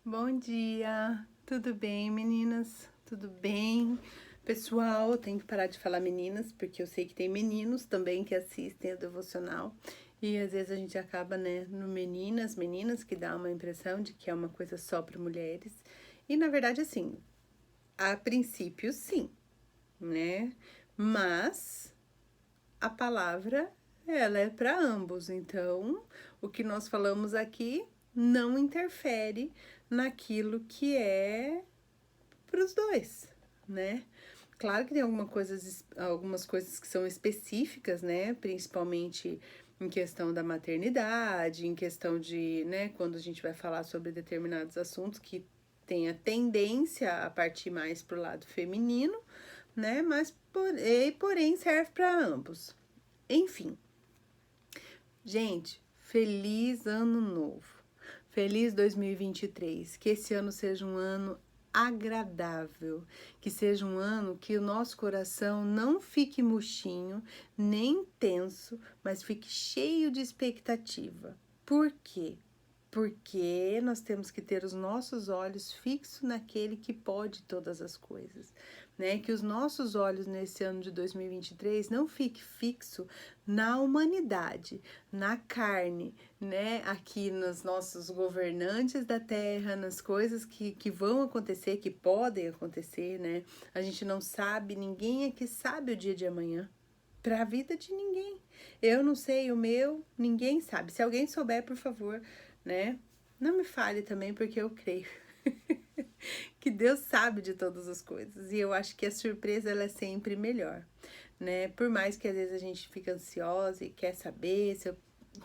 Bom dia, tudo bem, meninas? Tudo bem? Pessoal, eu tenho que parar de falar meninas, porque eu sei que tem meninos também que assistem o devocional. E às vezes a gente acaba, né, no meninas, que dá uma impressão de que é uma coisa só para mulheres. E na verdade, assim, a princípio, sim, né? Mas a palavra, ela é para ambos. Então, o que nós falamos aqui não interfere naquilo que é para os dois, né? Claro que tem algumas coisas que são específicas, né? Principalmente em questão da maternidade, em questão de, né, quando a gente vai falar sobre determinados assuntos que tem a tendência a partir mais para o lado feminino, né? Porém serve para ambos. Enfim, gente, feliz ano novo. Feliz 2023. Que esse ano seja um ano agradável, que seja um ano que o nosso coração não fique murchinho, nem tenso, mas fique cheio de expectativa. Por quê? Porque nós temos que ter os nossos olhos fixos naquele que pode todas as coisas, né? Que os nossos olhos nesse ano de 2023 não fiquem fixo na humanidade, na carne, né? Aqui nos nossos governantes da terra, nas coisas que vão acontecer, que podem acontecer, né? A gente não sabe, ninguém aqui sabe o dia de amanhã. Para a vida de ninguém. Eu não sei o meu, ninguém sabe. Se alguém souber, por favor, né? Não me fale também, porque eu creio que Deus sabe de todas as coisas. E eu acho que a surpresa ela é sempre melhor, né? Por mais que às vezes a gente fica ansiosa e quer saber,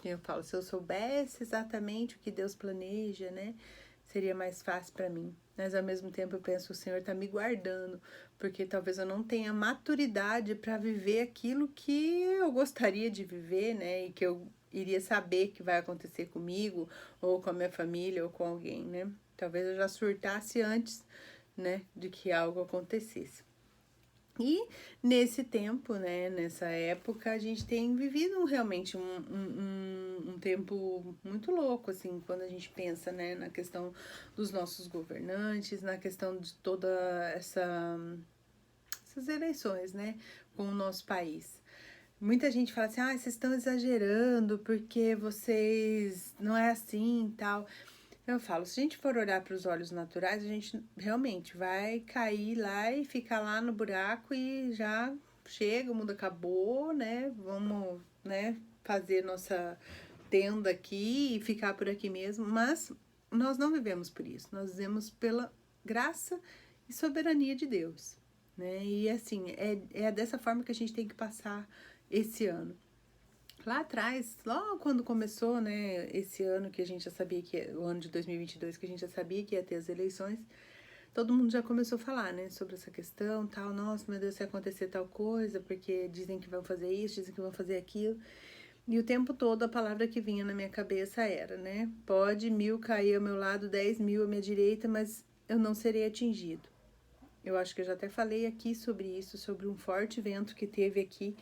eu falo, se eu soubesse exatamente o que Deus planeja, né? Seria mais fácil para mim. Mas ao mesmo tempo eu penso, o Senhor está me guardando, porque talvez eu não tenha maturidade para viver aquilo que eu gostaria de viver, né? E que eu iria saber que vai acontecer comigo, ou com a minha família, ou com alguém, né? Talvez eu já surtasse antes, né, de que algo acontecesse. E nesse tempo, né, nessa época, a gente tem vivido realmente um tempo muito louco, assim, quando a gente pensa, né, na questão dos nossos governantes, na questão de toda essas eleições, né, com o nosso país. Muita gente fala assim, vocês estão exagerando porque vocês não é assim e tal. Eu falo, se a gente for olhar para os olhos naturais, a gente realmente vai cair lá e ficar lá no buraco e já chega, o mundo acabou, né? Vamos, né, fazer nossa tenda aqui e ficar por aqui mesmo. Mas nós não vivemos por isso, nós vivemos pela graça e soberania de Deus, né? E assim, é dessa forma que a gente tem que passar esse ano. Lá atrás, logo quando começou, né, esse ano que a gente já sabia o ano de 2022, que a gente já sabia que ia ter as eleições, todo mundo já começou a falar, né, sobre essa questão, tal, nossa, meu Deus, se acontecer tal coisa, porque dizem que vão fazer isso, dizem que vão fazer aquilo. E o tempo todo a palavra que vinha na minha cabeça era, né, pode 1000 cair ao meu lado, 10.000 à minha direita, mas eu não serei atingido. Eu acho que eu já até falei aqui sobre isso, sobre um forte vento que teve aqui.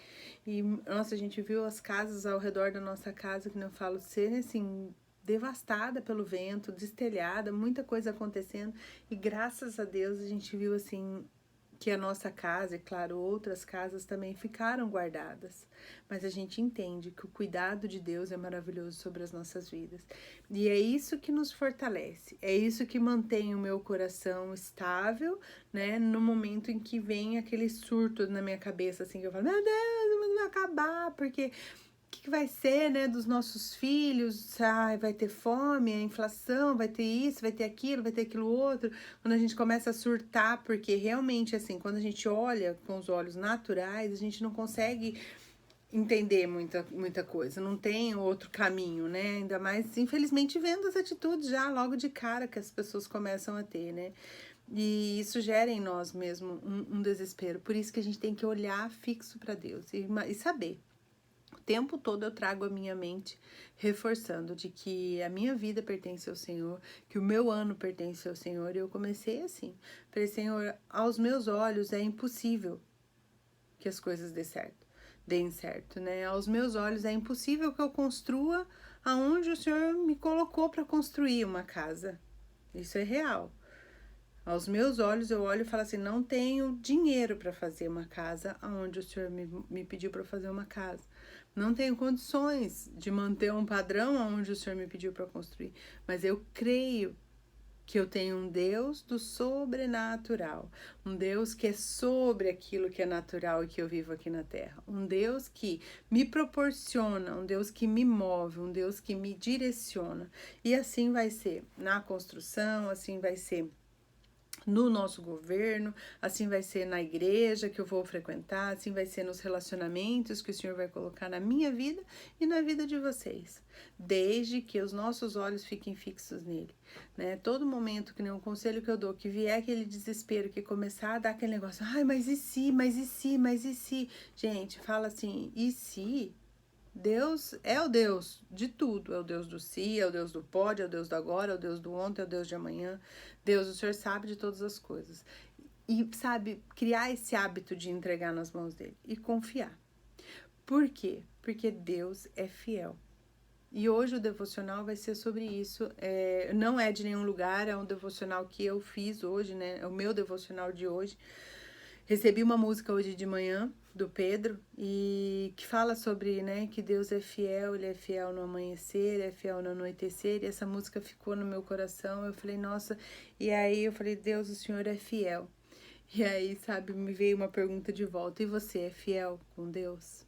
E, nossa, a gente viu as casas ao redor da nossa casa, que não falo, serem assim, devastada pelo vento, destelhada, muita coisa acontecendo. E graças a Deus a gente viu assim que a nossa casa e, claro, outras casas também ficaram guardadas. Mas a gente entende que o cuidado de Deus é maravilhoso sobre as nossas vidas. E é isso que nos fortalece, é isso que mantém o meu coração estável, né? No momento em que vem aquele surto na minha cabeça, assim, que eu falo, meu Deus, mas vai acabar, porque que vai ser, né, dos nossos filhos? Vai ter fome, a inflação, vai ter isso, vai ter aquilo outro. Quando a gente começa a surtar, porque realmente, assim, quando a gente olha com os olhos naturais, a gente não consegue entender muita coisa, não tem outro caminho, né? Ainda mais, infelizmente, vendo as atitudes já logo de cara que as pessoas começam a ter, né? E isso gera em nós mesmo um desespero. Por isso que a gente tem que olhar fixo para Deus e saber. O tempo todo eu trago a minha mente reforçando de que a minha vida pertence ao Senhor, que o meu ano pertence ao Senhor. E eu comecei assim. Falei, Senhor, aos meus olhos é impossível que as coisas deem certo, né? Aos meus olhos é impossível que eu construa aonde o Senhor me colocou para construir uma casa. Isso é real. Aos meus olhos, eu olho e falo assim, não tenho dinheiro para fazer uma casa onde o Senhor me pediu para fazer uma casa. Não tenho condições de manter um padrão onde o Senhor me pediu para construir. Mas eu creio que eu tenho um Deus do sobrenatural, um Deus que é sobre aquilo que é natural e que eu vivo aqui na Terra, um Deus que me proporciona, um Deus que me move, um Deus que me direciona. E assim vai ser na construção, assim vai ser no nosso governo, assim vai ser na igreja que eu vou frequentar, assim vai ser nos relacionamentos que o Senhor vai colocar na minha vida e na vida de vocês, desde que os nossos olhos fiquem fixos nele, né? Todo momento, que nem um conselho que eu dou, que vier aquele desespero, que começar a dar aquele negócio, ai, mas e se, mas e se, mas e se? Gente, fala assim, e se? Deus é o Deus de tudo, é o Deus do se, é o Deus do pode, é o Deus do agora, é o Deus do ontem, é o Deus de amanhã. Deus, o Senhor sabe de todas as coisas. E sabe, criar esse hábito de entregar nas mãos dele e confiar. Por quê? Porque Deus é fiel. E hoje o devocional vai ser sobre isso. Não é de nenhum lugar, é um devocional que eu fiz hoje, né? É o meu devocional de hoje. Recebi uma música hoje de manhã do Pedro e que fala sobre, né, que Deus é fiel, ele é fiel no amanhecer, é fiel no anoitecer, e essa música ficou no meu coração. Eu falei, nossa, e aí eu falei, Deus, o Senhor é fiel. E aí, sabe, me veio uma pergunta de volta, e você é fiel com Deus?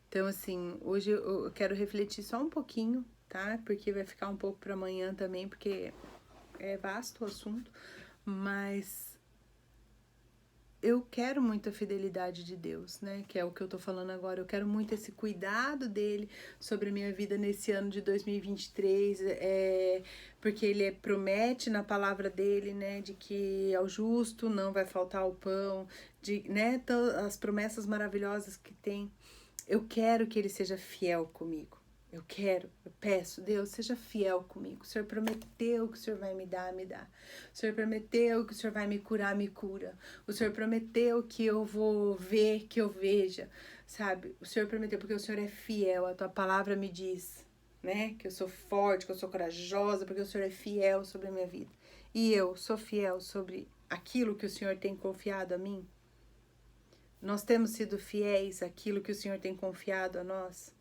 Então, assim, hoje eu quero refletir só um pouquinho, tá? Porque vai ficar um pouco para amanhã também, porque é vasto o assunto, mas eu quero muito a fidelidade de Deus, né? Que é o que eu tô falando agora. Eu quero muito esse cuidado dele sobre a minha vida nesse ano de 2023, porque ele promete na palavra dele, né? De que ao justo não vai faltar o pão, né? As promessas maravilhosas que tem. Eu quero que ele seja fiel comigo. Eu peço, Deus, seja fiel comigo. O Senhor prometeu que o Senhor vai me dar, me dá. O Senhor prometeu que o Senhor vai me curar, me cura. O Senhor prometeu que eu vou ver, que eu veja, sabe? O Senhor prometeu, porque o Senhor é fiel, a tua palavra me diz, né? Que eu sou forte, que eu sou corajosa, porque o Senhor é fiel sobre a minha vida. E eu sou fiel sobre aquilo que o Senhor tem confiado a mim. Nós temos sido fiéis àquilo que o Senhor tem confiado a nós.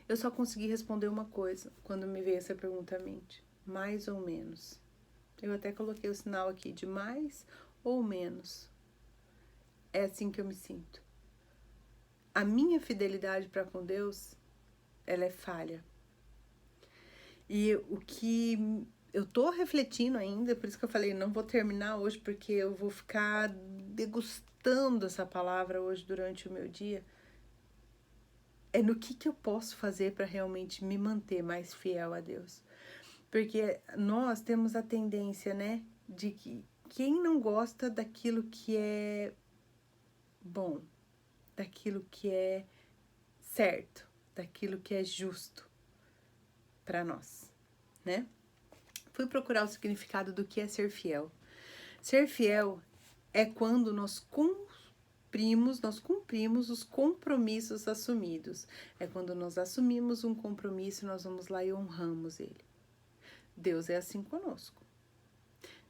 Eu só consegui responder uma coisa quando me veio essa pergunta à mente. Mais ou menos. Eu até coloquei o sinal aqui de mais ou menos. É assim que eu me sinto. A minha fidelidade para com Deus, ela é falha. E o que eu tô refletindo ainda, por isso que eu falei, não vou terminar hoje, porque eu vou ficar degustando essa palavra hoje durante o meu dia. É no que eu posso fazer para realmente me manter mais fiel a Deus. Porque nós temos a tendência, né, de que quem não gosta daquilo que é bom, daquilo que é certo, daquilo que é justo para nós, né? Fui procurar o significado do que é ser fiel. Ser fiel é quando nós cumprimos os compromissos assumidos. É quando nós assumimos um compromisso, nós vamos lá e honramos ele. Deus é assim conosco.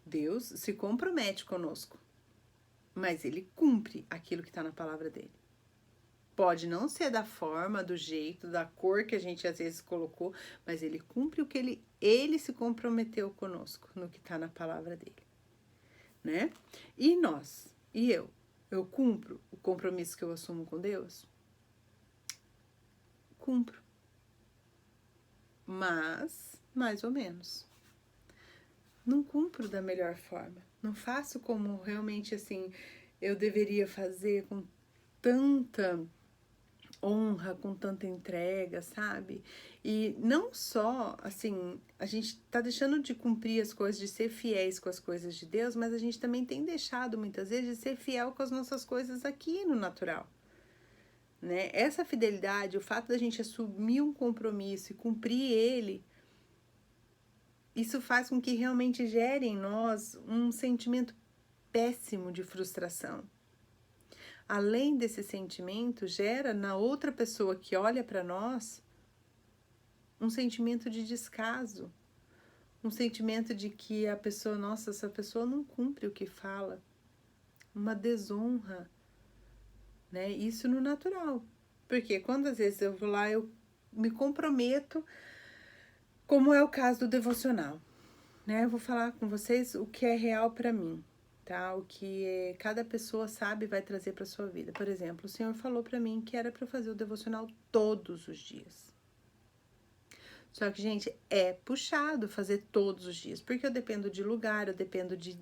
Deus se compromete conosco, mas ele cumpre aquilo que está na palavra dele. Pode não ser da forma, do jeito, da cor que a gente às vezes colocou, mas ele cumpre o que ele se comprometeu conosco no que está na palavra dele, né? E nós, eu cumpro o compromisso que eu assumo com Deus? Cumpro. Mas, mais ou menos. Não cumpro da melhor forma. Não faço como realmente, assim, eu deveria fazer com tanta honra, com tanta entrega, sabe? E não só, assim, a gente tá deixando de cumprir as coisas, de ser fiéis com as coisas de Deus, mas a gente também tem deixado, muitas vezes, de ser fiel com as nossas coisas aqui no natural. Né? Essa fidelidade, o fato da gente assumir um compromisso e cumprir ele, isso faz com que realmente gere em nós um sentimento péssimo de frustração. Além desse sentimento, gera na outra pessoa que olha para nós um sentimento de descaso, um sentimento de que a pessoa, nossa, essa pessoa não cumpre o que fala, uma desonra, né? Isso no natural. Porque quando às vezes eu vou lá, eu me comprometo, como é o caso do devocional, né? Eu vou falar com vocês o que é real para mim, tá? O que cada pessoa sabe vai trazer para sua vida. Por exemplo, o Senhor falou para mim que era para eu fazer o devocional todos os dias. Só que, gente, é puxado fazer todos os dias, porque eu dependo de lugar, eu dependo de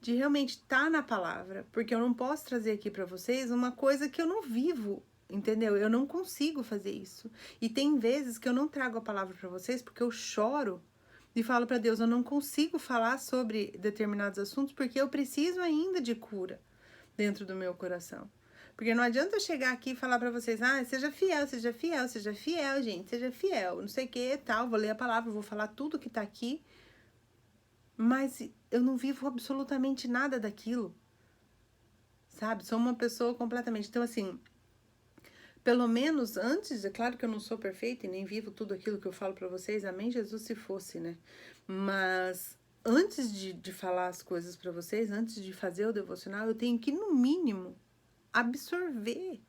realmente estar na palavra, porque eu não posso trazer aqui para vocês uma coisa que eu não vivo, entendeu? Eu não consigo fazer isso. E tem vezes que eu não trago a palavra para vocês porque eu choro e falo para Deus, eu não consigo falar sobre determinados assuntos porque eu preciso ainda de cura dentro do meu coração. Porque não adianta eu chegar aqui e falar pra vocês, seja fiel, seja fiel, seja fiel, gente, seja fiel, não sei o que, tal, vou ler a palavra, vou falar tudo que tá aqui, mas eu não vivo absolutamente nada daquilo, sabe? Sou uma pessoa completamente, então assim, pelo menos antes, é claro que eu não sou perfeita e nem vivo tudo aquilo que eu falo pra vocês, amém, Jesus, se fosse, né? Mas antes de falar as coisas pra vocês, antes de fazer o devocional, eu tenho que, no mínimo, absorver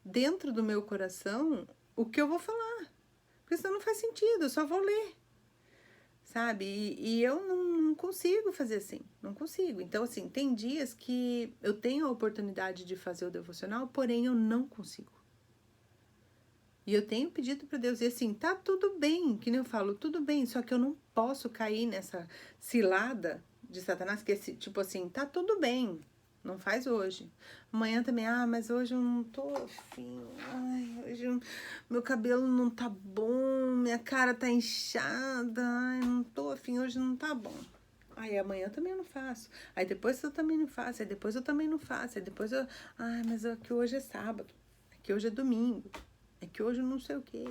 dentro do meu coração o que eu vou falar. Porque senão não faz sentido, eu só vou ler. Sabe? E eu não consigo fazer assim. Não consigo. Então, assim, tem dias que eu tenho a oportunidade de fazer o devocional, porém eu não consigo. E eu tenho pedido para Deus, e assim, tá tudo bem, que nem eu falo, tudo bem, só que eu não posso cair nessa cilada de Satanás, que é tipo assim, tá tudo bem, não faz hoje. Amanhã também, mas hoje eu não tô afim, hoje meu cabelo não tá bom, minha cara tá inchada, não tô afim, hoje não tá bom. Aí amanhã eu também não faço, aí depois eu também não faço, aí depois eu também não faço, aí depois eu, mas é que hoje é sábado, é que hoje é domingo. É que hoje eu não sei o que,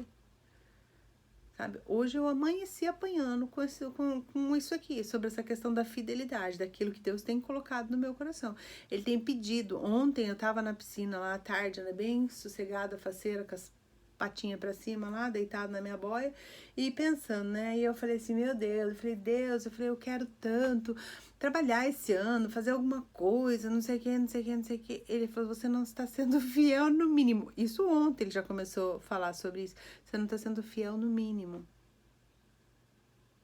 sabe? Hoje eu amanheci apanhando com isso aqui, sobre essa questão da fidelidade, daquilo que Deus tem colocado no meu coração. Ele tem pedido. Ontem eu tava na piscina lá à tarde, né, bem sossegada, faceira, com as patinhas pra cima lá, deitada na minha boia, e pensando, né? E eu falei assim, meu Deus, eu quero tanto trabalhar esse ano, fazer alguma coisa, não sei o que, não sei o que, não sei o que. Ele falou, você não está sendo fiel no mínimo. Isso ontem ele já começou a falar sobre isso. Você não está sendo fiel no mínimo.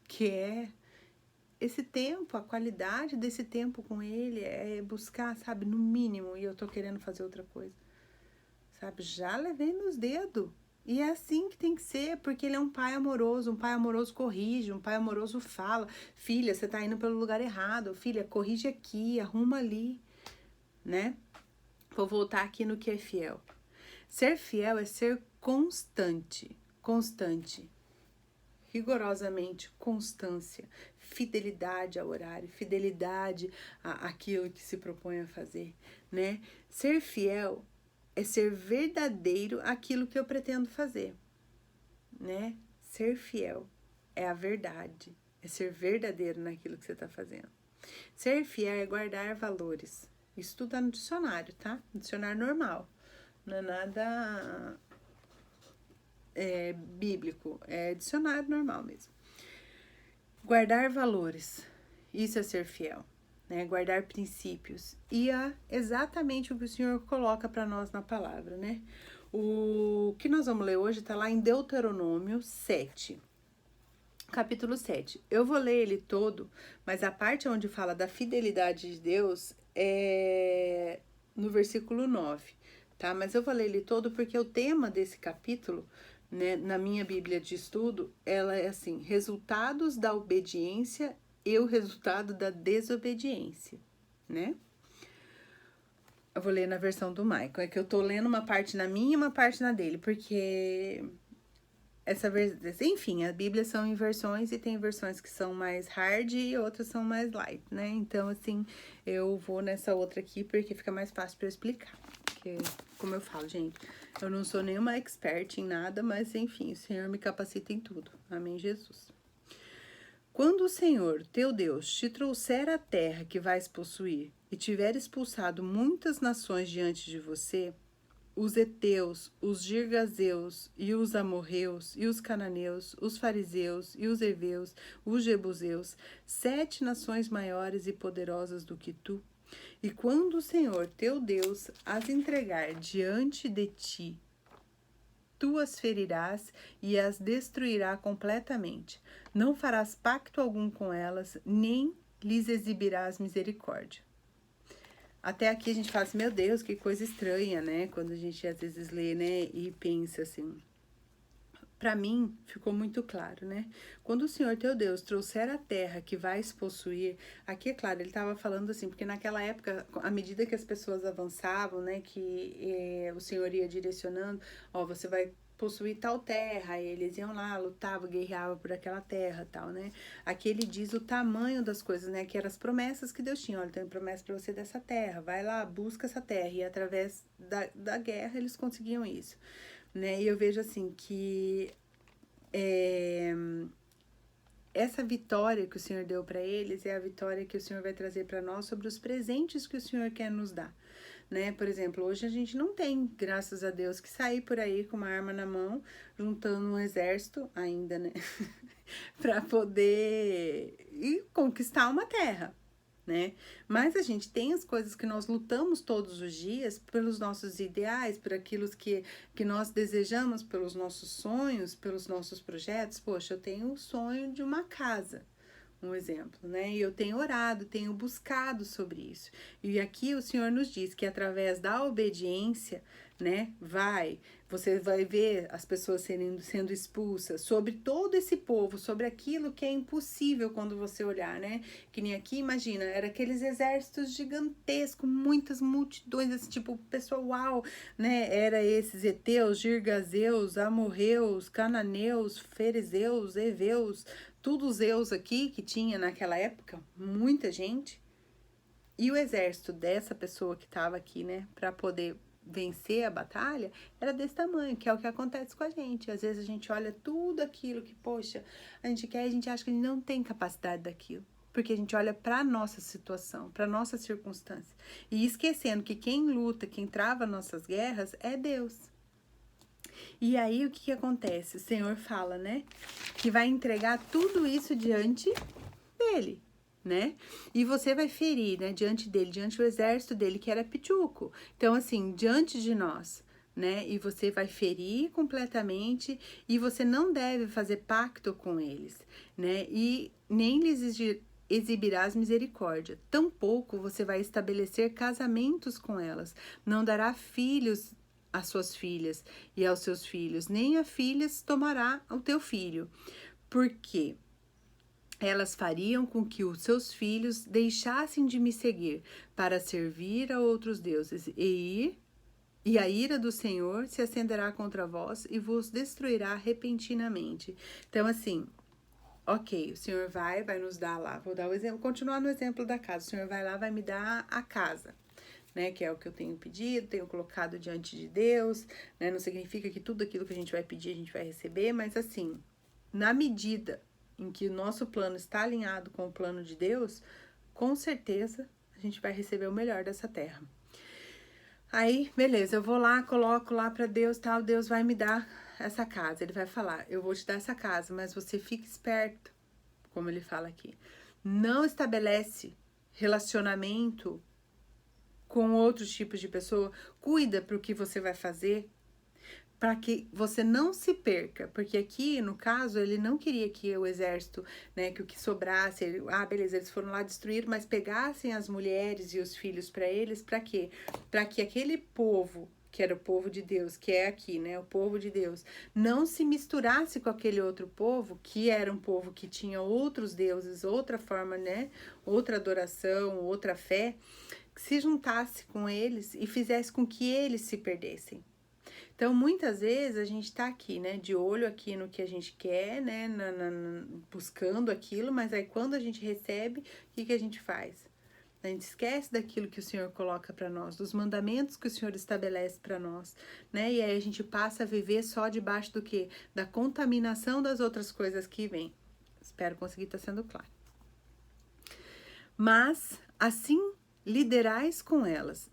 Que é esse tempo, a qualidade desse tempo com ele é buscar, sabe, no mínimo. E eu tô querendo fazer outra coisa. Sabe, já levei nos dedos. E é assim que tem que ser, porque ele é um pai amoroso corrige, um pai amoroso fala, filha, você tá indo pelo lugar errado, filha, corrige aqui, arruma ali, né? Vou voltar aqui no que é fiel. Ser fiel é ser constante, rigorosamente, constância, fidelidade ao horário, fidelidade àquilo que se propõe a fazer, né? Ser fiel é ser verdadeiro àquilo que eu pretendo fazer, né? Ser fiel é a verdade, é ser verdadeiro naquilo que você está fazendo. Ser fiel é guardar valores. Isso tudo tá no dicionário, tá? No dicionário normal. Não é nada bíblico, é dicionário normal mesmo. Guardar valores, isso é ser fiel. Né, guardar princípios, e é exatamente o que o Senhor coloca para nós na palavra, né? O que nós vamos ler hoje está lá em Deuteronômio 7, capítulo 7. Eu vou ler ele todo, mas a parte onde fala da fidelidade de Deus é no versículo 9, tá? Mas eu vou ler ele todo porque o tema desse capítulo, né, na minha Bíblia de estudo, ela é assim, resultados da obediência e o resultado da desobediência, né? Eu vou ler na versão do Michael, é que eu tô lendo uma parte na minha e uma parte na dele, porque enfim, a Bíblia são em versões e tem versões que são mais hard e outras são mais light, né? Então, assim, eu vou nessa outra aqui porque fica mais fácil para eu explicar. Porque, como eu falo, gente, eu não sou nenhuma expert em nada, mas enfim, o Senhor me capacita em tudo. Amém, Jesus. Quando o Senhor, teu Deus, te trouxer à terra que vais possuir e tiver expulsado muitas nações diante de você, os heteus, os girgazeus, e os amorreus, e os cananeus, os fariseus, e os heveus, os jebuseus, 7 nações maiores e poderosas do que tu. E quando o Senhor teu Deus as entregar diante de ti, tu as ferirás e as destruirá completamente. Não farás pacto algum com elas, nem lhes exibirás misericórdia. Até aqui a gente fala assim, meu Deus, que coisa estranha, né? Quando a gente às vezes lê, né, e pensa assim. Para mim, ficou muito claro, né? Quando o Senhor teu Deus trouxer a terra que vais possuir, aqui é claro, ele estava falando assim, porque naquela época, à medida que as pessoas avançavam, né, que o Senhor ia direcionando, ó, você vai possuir tal terra, e eles iam lá, lutavam, guerreavam por aquela terra, tal, né? Aqui ele diz o tamanho das coisas, né? Que eram as promessas que Deus tinha. Olha, tem promessa para você dessa terra, vai lá, busca essa terra. E através da guerra eles conseguiam isso, né? E eu vejo assim que essa vitória que o Senhor deu para eles é a vitória que o Senhor vai trazer para nós sobre os presentes que o Senhor quer nos dar, né? Por exemplo, hoje a gente não tem, graças a Deus, que sair por aí com uma arma na mão, juntando um exército ainda, né? para poder ir conquistar uma terra, né? Mas a gente tem as coisas que nós lutamos todos os dias pelos nossos ideais, por aquilo que nós desejamos, pelos nossos sonhos, pelos nossos projetos. Poxa, eu tenho o sonho de uma casa, um exemplo, né? E eu tenho orado, tenho buscado sobre isso. E aqui o Senhor nos diz que através da obediência, né, você vai ver as pessoas sendo expulsas, sobre todo esse povo, sobre aquilo que é impossível quando você olhar, né? Que nem aqui, imagina, era aqueles exércitos gigantescos, muitas multidões, assim, tipo, pessoal, uau, né? Era esses heteus, girgazeus, amorreus, cananeus, fariseus, heveus, tudo os eus aqui que tinha naquela época, muita gente. E o exército dessa pessoa que estava aqui, né, para poder vencer a batalha, era desse tamanho, que é o que acontece com a gente. Às vezes a gente olha tudo aquilo que, poxa, a gente quer e a gente acha que a gente não tem capacidade daquilo. Porque a gente olha para a nossa situação, para a nossa circunstância. E esquecendo que quem luta, quem trava nossas guerras é Deus. E aí o que acontece? O Senhor fala, né, que vai entregar tudo isso diante dele, né? E você vai ferir, né, diante dele, diante do exército dele, que era Pituco. Então, assim, diante de nós, né? E você vai ferir completamente e você não deve fazer pacto com eles, né? E nem lhes exibirás misericórdia. Tampouco você vai estabelecer casamentos com elas. Não dará filhos às suas filhas e aos seus filhos, nem a filhas tomará o teu filho. Por quê? Elas fariam com que os seus filhos deixassem de me seguir para servir a outros deuses e a ira do Senhor se acenderá contra vós e vos destruirá repentinamente. Então, assim, ok, o Senhor vai nos dar lá, vou dar o exemplo, continuar no exemplo da casa, o Senhor vai lá, vai me dar a casa, né, que é o que eu tenho pedido, tenho colocado diante de Deus, né, não significa que tudo aquilo que a gente vai pedir a gente vai receber, mas assim, na medida em que o nosso plano está alinhado com o plano de Deus, com certeza a gente vai receber o melhor dessa terra. Aí, beleza, eu vou lá, coloco lá para Deus, tal, Deus vai me dar essa casa. Ele vai falar, eu vou te dar essa casa, mas você fica esperto, como ele fala aqui. Não estabelece relacionamento com outros tipos de pessoa, cuida para o que você vai fazer, para que você não se perca, porque aqui, no caso, ele não queria que o exército, né, que o que sobrasse, beleza, eles foram lá destruir, mas pegassem as mulheres e os filhos para eles, para quê? Para que aquele povo, que era o povo de Deus, que é aqui, né, o povo de Deus, não se misturasse com aquele outro povo, que era um povo que tinha outros deuses, outra forma, né, outra adoração, outra fé, que se juntasse com eles e fizesse com que eles se perdessem. Então, muitas vezes a gente tá aqui, né, de olho aqui no que a gente quer, né, buscando aquilo, mas aí quando a gente recebe, o que a gente faz? A gente esquece daquilo que o Senhor coloca para nós, dos mandamentos que o Senhor estabelece para nós, né, e aí a gente passa a viver só debaixo do quê? Da contaminação das outras coisas que vêm. Espero conseguir estar sendo claro. Mas, assim, liderais com elas.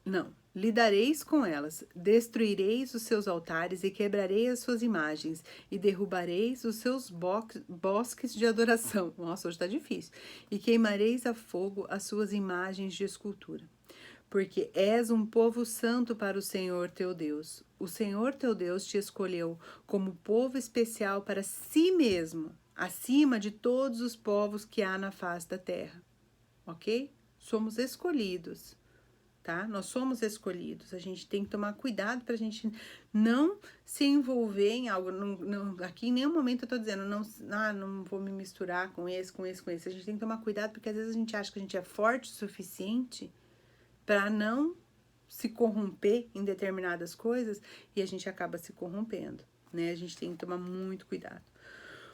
Não. lidareis com elas, destruireis os seus altares e quebrareis as suas imagens, e derrubareis os seus bosques de adoração. Nossa, hoje tá difícil. E queimareis a fogo as suas imagens de escultura. Porque és um povo santo para o Senhor teu Deus. O Senhor teu Deus te escolheu como povo especial para si mesmo, acima de todos os povos que há na face da terra. Ok? Somos escolhidos, tá? Nós somos escolhidos. A gente tem que tomar cuidado para a gente não se envolver em algo. Aqui em nenhum momento eu tô dizendo, não vou me misturar com esse. A gente tem que tomar cuidado porque às vezes a gente acha que a gente é forte o suficiente para não se corromper em determinadas coisas e a gente acaba se corrompendo, né? A gente tem que tomar muito cuidado.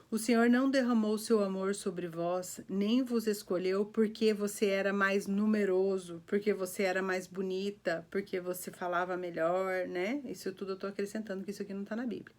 O Senhor não derramou seu amor sobre vós, nem vos escolheu porque você era mais numeroso, porque você era mais bonita, porque você falava melhor, né? Isso tudo eu tô acrescentando, que isso aqui não tá na Bíblia.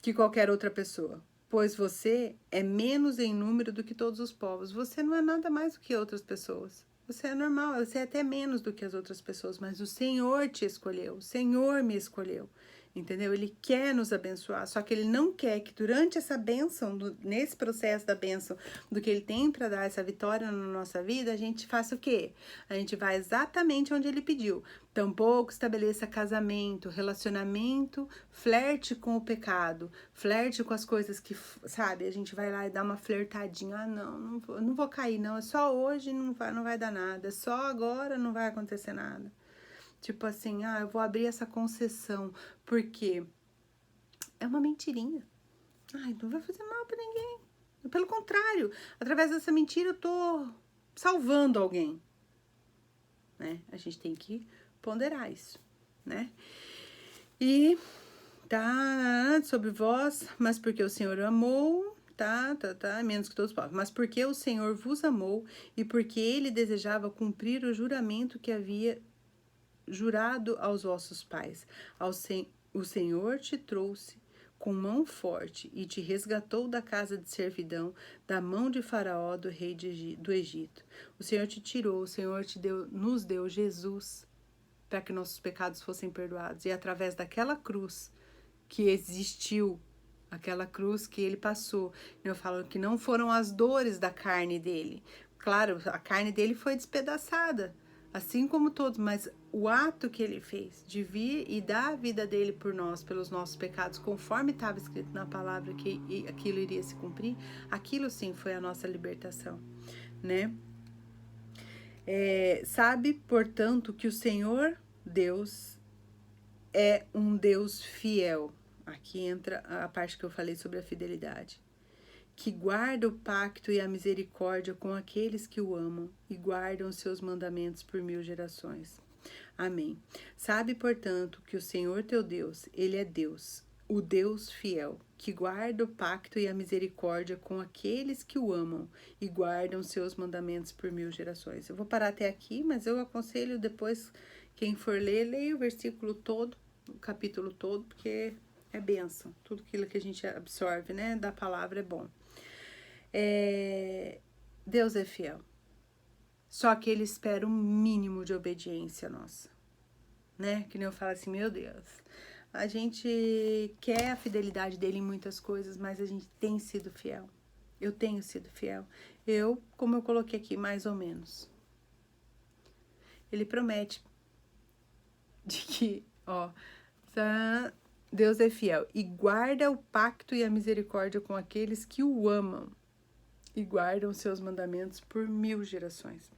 Que qualquer outra pessoa. Pois você é menos em número do que todos os povos. Você não é nada mais do que outras pessoas. Você é normal, você é até menos do que as outras pessoas, mas o Senhor te escolheu, o Senhor me escolheu, entendeu? Ele quer nos abençoar, só que Ele não quer que durante essa bênção, nesse processo da bênção, do que Ele tem para dar essa vitória na nossa vida, a gente faça o quê? A gente vai exatamente onde Ele pediu. Tampouco estabeleça casamento, relacionamento, flerte com o pecado, flerte com as coisas que, sabe, a gente vai lá e dá uma flertadinha. Ah, não vou cair, não. É só hoje, não vai dar nada. É só agora, não vai acontecer nada. Tipo assim, eu vou abrir essa concessão, porque é uma mentirinha. Ai, não vai fazer mal pra ninguém. Pelo contrário, através dessa mentira eu tô salvando alguém, né? A gente tem que ponderar isso, né? E tá sobre vós, mas porque o Senhor amou, tá, menos que todos os povos, mas porque o Senhor vos amou e porque Ele desejava cumprir o juramento que havia jurado aos vossos pais. O Senhor te trouxe com mão forte e te resgatou da casa de servidão, da mão de Faraó, do rei do Egito. O Senhor te tirou, o Senhor nos deu Jesus para que nossos pecados fossem perdoados. E através daquela cruz que existiu, aquela cruz que ele passou, eu falo que não foram as dores da carne dele. Claro, a carne dele foi despedaçada, assim como todos, mas o ato que ele fez de vir e dar a vida dele por nós, pelos nossos pecados, conforme estava escrito na palavra que aquilo iria se cumprir, aquilo sim foi a nossa libertação, né? Sabe, portanto, que o Senhor Deus é um Deus fiel. Aqui entra a parte que eu falei sobre a fidelidade. Que guarda o pacto e a misericórdia com aqueles que o amam e guardam os seus mandamentos por 1000 gerações. Amém. Sabe, portanto, que o Senhor teu Deus, Ele é Deus, o Deus fiel, que guarda o pacto e a misericórdia com aqueles que o amam e guardam os seus mandamentos por 1000 gerações. Eu vou parar até aqui, mas eu aconselho depois, quem for ler, leia o versículo todo, o capítulo todo, porque é bênção. Tudo aquilo que a gente absorve, né, da palavra é bom. Deus é fiel. Só que Ele espera um mínimo de obediência nossa, né? Que nem eu falo assim, meu Deus, a gente quer a fidelidade dele em muitas coisas, mas a gente tem sido fiel. Eu tenho sido fiel. Como eu coloquei aqui, mais ou menos. Ele promete de que, Deus é fiel e guarda o pacto e a misericórdia com aqueles que o amam e guardam os seus mandamentos por 1000 gerações.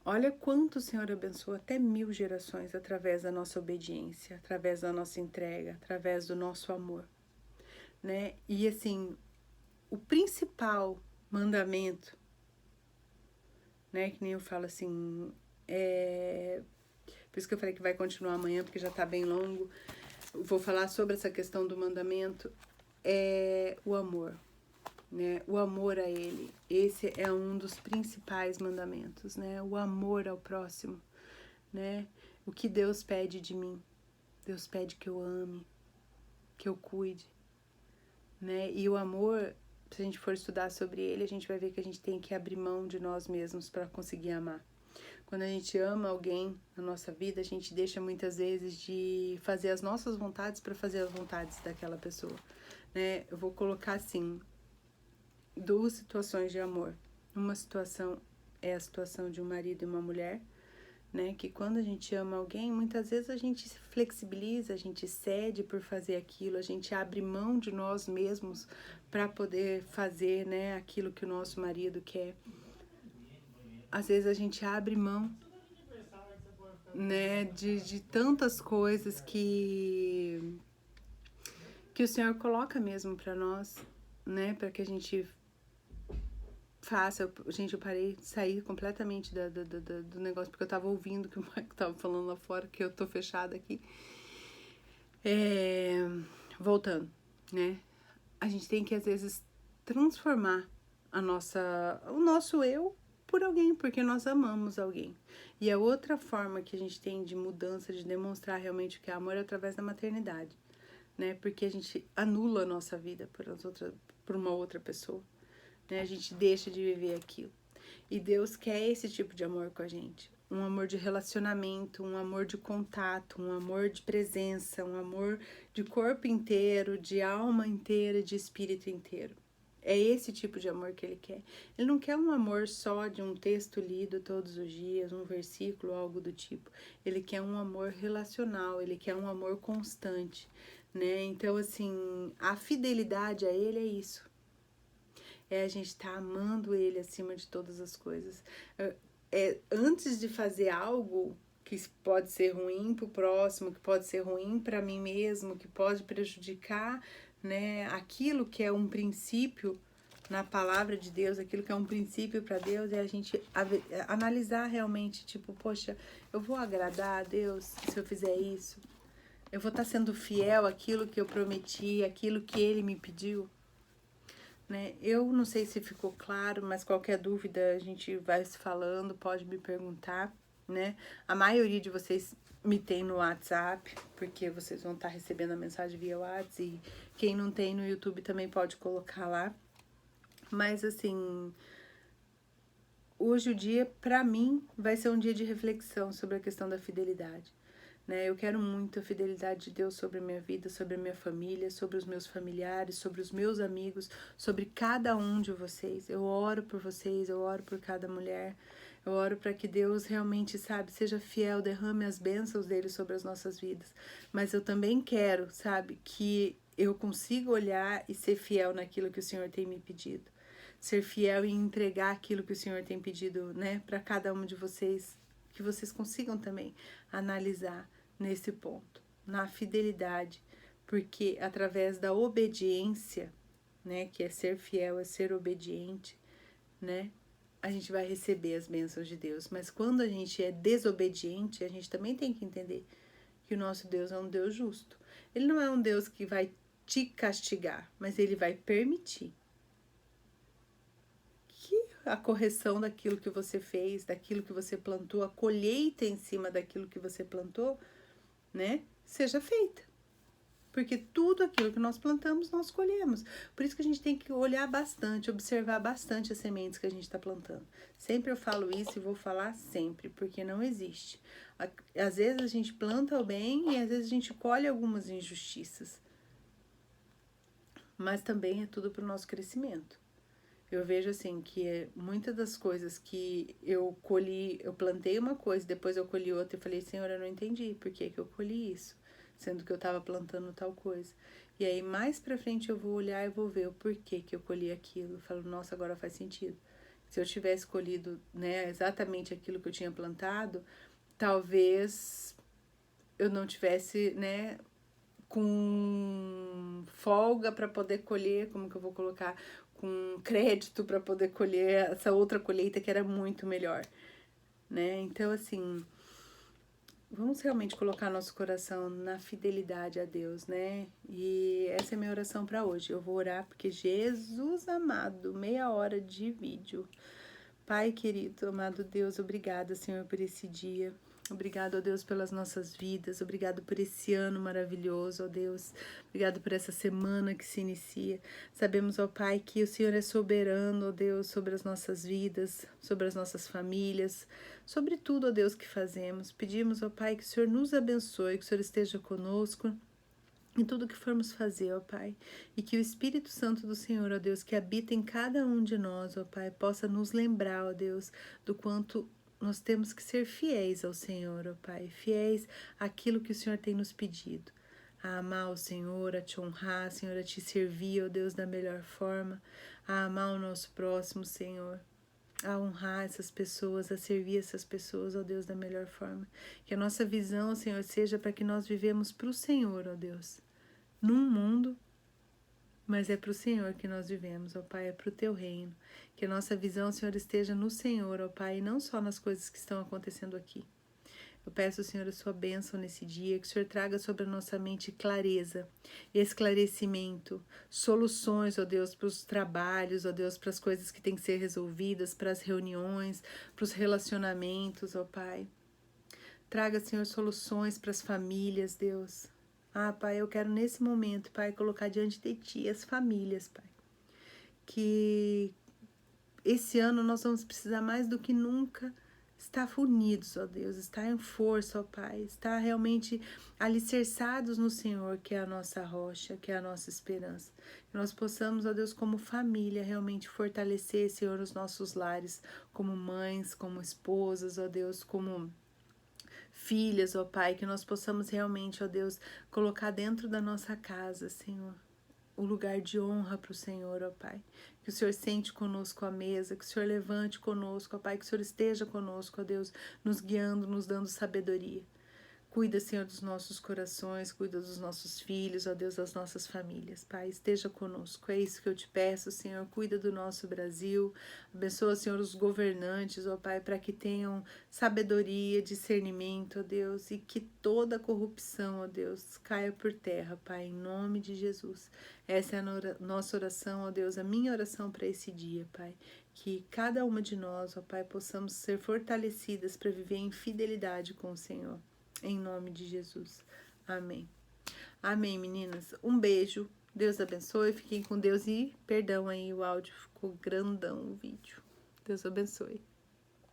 Olha quanto o Senhor abençoa até 1000 gerações através da nossa obediência, através da nossa entrega, através do nosso amor, né? E assim, o principal mandamento, né? Que nem eu falo assim, por isso que eu falei que vai continuar amanhã, porque já tá bem longo. Vou falar sobre essa questão do mandamento, o amor. Né? O amor a Ele, esse é um dos principais mandamentos, né? O amor ao próximo, né? O que Deus pede de mim? Deus pede que eu ame, que eu cuide, né? E o amor, se a gente for estudar sobre ele, a gente vai ver que a gente tem que abrir mão de nós mesmos para conseguir amar. Quando a gente ama alguém na nossa vida, a gente deixa muitas vezes de fazer as nossas vontades para fazer as vontades daquela pessoa, né? Eu vou colocar assim, 2 situações de amor. Uma situação é a situação de um marido e uma mulher, né? Que quando a gente ama alguém, muitas vezes a gente se flexibiliza, a gente cede por fazer aquilo, a gente abre mão de nós mesmos para poder fazer, né, aquilo que o nosso marido quer. Às vezes a gente abre mão, né, de tantas coisas que o Senhor coloca mesmo para nós, né, para que a gente faça. Gente, eu parei de sair completamente do negócio, porque eu tava ouvindo que o Mike tava falando lá fora, que eu tô fechada aqui. Voltando, né, a gente tem que às vezes transformar o nosso eu por alguém, porque nós amamos alguém. E a outra forma que a gente tem de mudança, de demonstrar realmente o que é amor, é através da maternidade, né? Porque a gente anula a nossa vida por uma outra pessoa, né? A gente deixa de viver aquilo. E Deus quer esse tipo de amor com a gente. Um amor de relacionamento, um amor de contato, um amor de presença, um amor de corpo inteiro, de alma inteira, de espírito inteiro. É esse tipo de amor que ele quer. Ele não quer um amor só de um texto lido todos os dias, um versículo, algo do tipo. Ele quer um amor relacional, ele quer um amor constante, né? Então, assim, a fidelidade a ele é isso. É a gente estar amando ele acima de todas as coisas. Antes de fazer algo que pode ser ruim para o próximo, que pode ser ruim para mim mesmo, que pode prejudicar, né, aquilo que é um princípio na palavra de Deus, aquilo que é um princípio para Deus, é a gente analisar realmente, tipo, poxa, eu vou agradar a Deus se eu fizer isso? Eu vou estar sendo fiel àquilo que eu prometi, àquilo que Ele me pediu? Né? Eu não sei se ficou claro, mas qualquer dúvida a gente vai se falando, pode me perguntar, né? A maioria de vocês me tem no WhatsApp, porque vocês vão estar recebendo a mensagem via WhatsApp, e quem não tem no YouTube também pode colocar lá. Mas assim, hoje o dia, pra mim, vai ser um dia de reflexão sobre a questão da fidelidade. Né? Eu quero muito a fidelidade de Deus sobre a minha vida, sobre a minha família, sobre os meus familiares, sobre os meus amigos, sobre cada um de vocês. Eu oro por vocês, eu oro por cada mulher. Eu oro para que Deus realmente, sabe, seja fiel, derrame as bênçãos dele sobre as nossas vidas. Mas eu também quero, sabe, que eu consiga olhar e ser fiel naquilo que o Senhor tem me pedido. Ser fiel e entregar aquilo que o Senhor tem pedido, né, para cada um de vocês, que vocês consigam também analisar nesse ponto, na fidelidade, porque através da obediência, né, que é ser fiel, é ser obediente, né, a gente vai receber as bênçãos de Deus. Mas quando a gente é desobediente, a gente também tem que entender que o nosso Deus é um Deus justo. Ele não é um Deus que vai te castigar, mas ele vai permitir que a correção daquilo que você fez, daquilo que você plantou, a colheita em cima daquilo que você plantou, né, seja feita. Porque tudo aquilo que nós plantamos, nós colhemos. Por isso que a gente tem que olhar bastante, observar bastante as sementes que a gente está plantando. Sempre eu falo isso e vou falar sempre, porque não existe. Às vezes a gente planta o bem e às vezes a gente colhe algumas injustiças. Mas também é tudo para o nosso crescimento. Eu vejo assim que muitas das coisas que eu colhi, eu plantei uma coisa, depois eu colhi outra e falei, Senhor, eu não entendi por que eu colhi isso, sendo que eu estava plantando tal coisa. E aí mais pra frente eu vou olhar e vou ver o porquê que eu colhi aquilo. Eu falo, nossa, agora faz sentido. Se eu tivesse colhido, né, exatamente aquilo que eu tinha plantado, talvez eu não tivesse, né, com folga para poder colher, como que eu vou colocar, com crédito para poder colher essa outra colheita que era muito melhor, né? Então, assim, vamos realmente colocar nosso coração na fidelidade a Deus, né? E essa é a minha oração para hoje. Eu vou orar porque Jesus amado, 30 de vídeo. Pai querido, amado Deus, obrigada, Senhor, por esse dia. Obrigado, ó Deus, pelas nossas vidas. Obrigado por esse ano maravilhoso, ó Deus. Obrigado por essa semana que se inicia. Sabemos, ó Pai, que o Senhor é soberano, ó Deus, sobre as nossas vidas, sobre as nossas famílias, sobre tudo, ó Deus, que fazemos. Pedimos, ó Pai, que o Senhor nos abençoe, que o Senhor esteja conosco em tudo que formos fazer, ó Pai, e que o Espírito Santo do Senhor, ó Deus, que habita em cada um de nós, ó Pai, possa nos lembrar, ó Deus, do quanto nós temos que ser fiéis ao Senhor, ó Pai, fiéis àquilo que o Senhor tem nos pedido, a amar o Senhor, a te honrar, Senhor, a te servir, ó Deus, da melhor forma, a amar o nosso próximo, Senhor, a honrar essas pessoas, a servir essas pessoas, ó Deus, da melhor forma. Que a nossa visão, Senhor, seja para que nós vivemos para o Senhor, ó Deus, num mundo, mas é para o Senhor que nós vivemos, ó Pai, é para o Teu reino. Que a nossa visão, Senhor, esteja no Senhor, ó Pai, e não só nas coisas que estão acontecendo aqui. Eu peço, Senhor, a sua bênção nesse dia, que o Senhor traga sobre a nossa mente clareza, esclarecimento, soluções, ó Deus, para os trabalhos, ó Deus, para as coisas que têm que ser resolvidas, para as reuniões, para os relacionamentos, ó Pai. Traga, Senhor, soluções para as famílias, Deus. Ah, Pai, eu quero nesse momento, Pai, colocar diante de Ti as famílias, Pai. Que esse ano nós vamos precisar mais do que nunca estar unidos, ó Deus, estar em força, ó Pai, estar realmente alicerçados no Senhor, que é a nossa rocha, que é a nossa esperança. Que nós possamos, ó Deus, como família, realmente fortalecer, Senhor, os nossos lares, como mães, como esposas, ó Deus, como filhas, ó Pai, que nós possamos realmente, ó Deus, colocar dentro da nossa casa, Senhor, o lugar de honra para o Senhor, ó Pai. Que o Senhor sente conosco à mesa, que o Senhor levante conosco, ó Pai, que o Senhor esteja conosco, ó Deus, nos guiando, nos dando sabedoria. Cuida, Senhor, dos nossos corações, cuida dos nossos filhos, ó Deus, das nossas famílias. Pai, esteja conosco. É isso que eu te peço, Senhor. Cuida do nosso Brasil. Abençoa, Senhor, os governantes, ó Pai, para que tenham sabedoria, discernimento, ó Deus, e que toda corrupção, ó Deus, caia por terra, Pai, em nome de Jesus. Essa é a nossa oração, ó Deus, a minha oração para esse dia, Pai. Que cada uma de nós, ó Pai, possamos ser fortalecidas para viver em fidelidade com o Senhor. Em nome de Jesus. Amém. Amém, meninas. Um beijo. Deus abençoe. Fiquem com Deus e perdão aí, o áudio ficou grandão o vídeo. Deus abençoe.